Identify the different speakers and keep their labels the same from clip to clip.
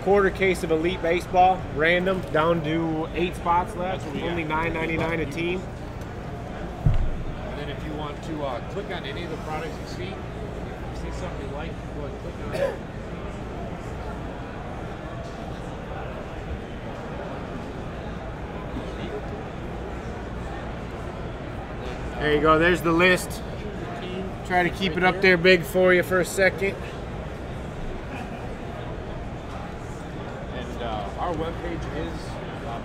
Speaker 1: quarter case of Elite Baseball, random, down to 8 spots left. Only $9.99 a team.
Speaker 2: And then if you want to click on any of the products you see something you like, go ahead and click on it.
Speaker 1: There you go, there's the list. Try to keep it up there big for you for a second.
Speaker 2: And our webpage is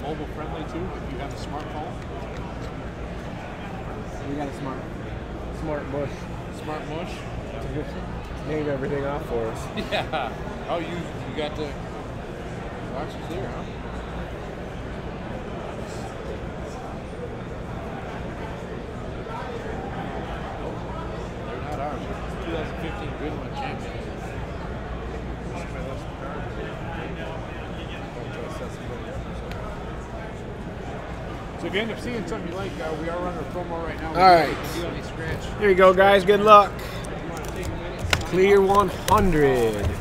Speaker 2: mobile friendly too, if you have a smartphone.
Speaker 1: We got a smart bush.
Speaker 2: Smart mush.
Speaker 1: Name everything off for us.
Speaker 2: Yeah. Oh, you got the boxes there, huh? They're not ours. They're 2015 Goodwin champions. So if you end up seeing something you like, we are running a promo right now.
Speaker 1: All right. Here you go, guys. Good luck. Clear 100.
Speaker 2: Alright.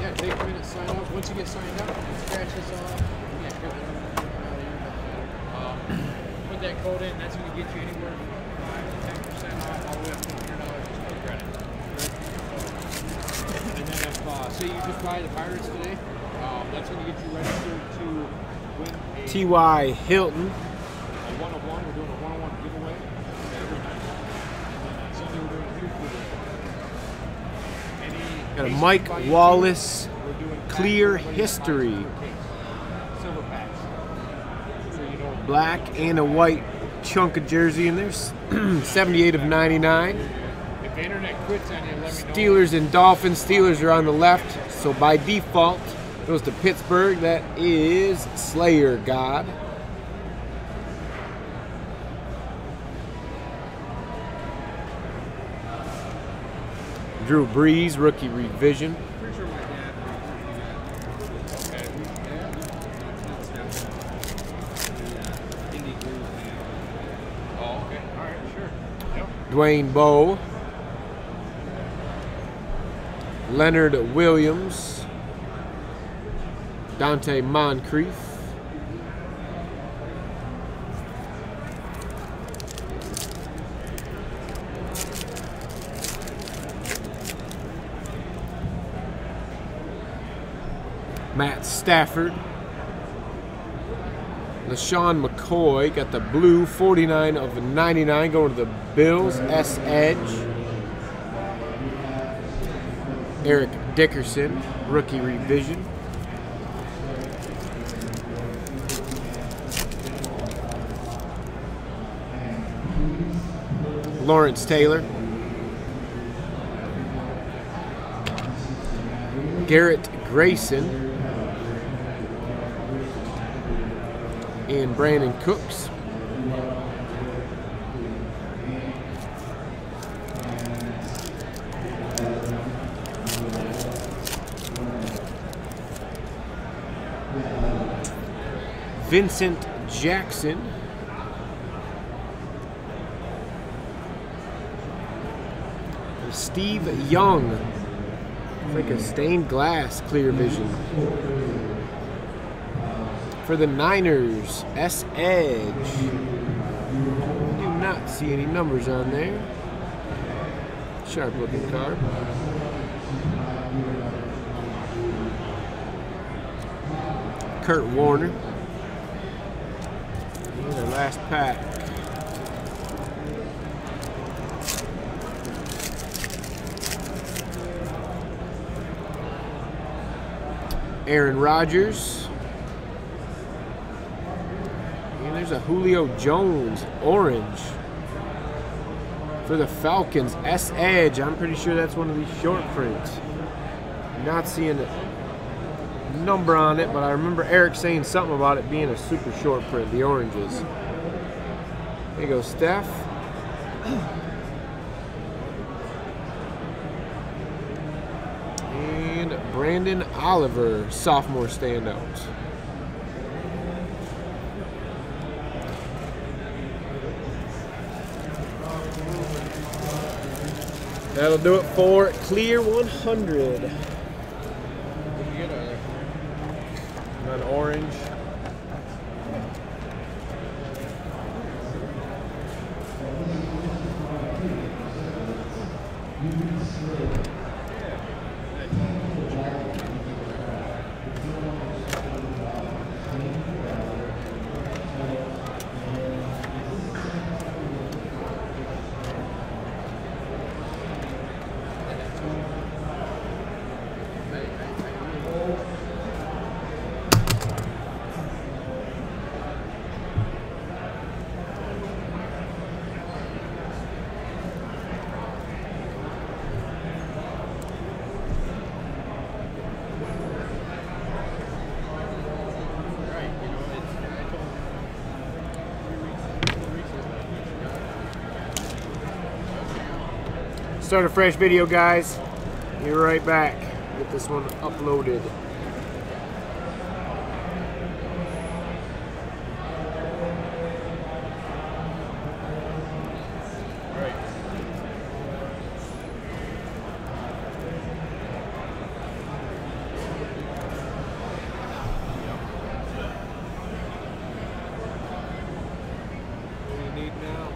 Speaker 2: Yeah, take a minute, sign up. Once you get signed up, scratch this off. Yeah, put that code in, that's going to get you anywhere from 5 to 10% off, all the way up to $100 credit. And then if, say you just buy the Pirates today, that's going to get you registered to win a
Speaker 1: T.Y. Hilton.
Speaker 2: a one-of-one. We're doing a one-on-one giveaway every night. And Sunday we're doing a huge giveaway.
Speaker 1: Got a Mike Wallace Clear History.
Speaker 2: Silver packs. So you know,
Speaker 1: Black and a white chunk of jersey in there. 78 of 99.
Speaker 2: if the internet quits on you, let me know.
Speaker 1: Steelers and Dolphins. Steelers are on the left, so by default goes to Pittsburgh. That is Slayer God. Drew Brees, rookie revision.
Speaker 2: Pretty sure my dad. Okay. Oh, okay. All right, sure. Yep.
Speaker 1: Dwayne Bowe. Leonard Williams. Dante Moncrief. Matt Stafford. LaShawn McCoy got the blue 49 of 99 going to the Bills. S. Edge. Eric Dickerson, rookie revision. Lawrence Taylor. Garrett Grayson. And Brandon Cooks. Vincent Jackson. Steve Young. It's like a stained glass clear vision. For the Niners, S. Edge. Do not see any numbers on there. Sharp looking card. Kurt Warner. And the last pack. Aaron Rodgers. And there's a Julio Jones orange for the Falcons. S. Edge. I'm pretty sure that's one of these short prints. Not seeing a number on it, but I remember Eric saying something about it being a super short print, the oranges. There you go, Steph. And Brandon Oliver, sophomore standout. That'll do it for Clear 100.
Speaker 2: What do you get out of there?
Speaker 1: An orange. Start a fresh video, guys. Be right back. Get this one uploaded.
Speaker 2: What do you need now?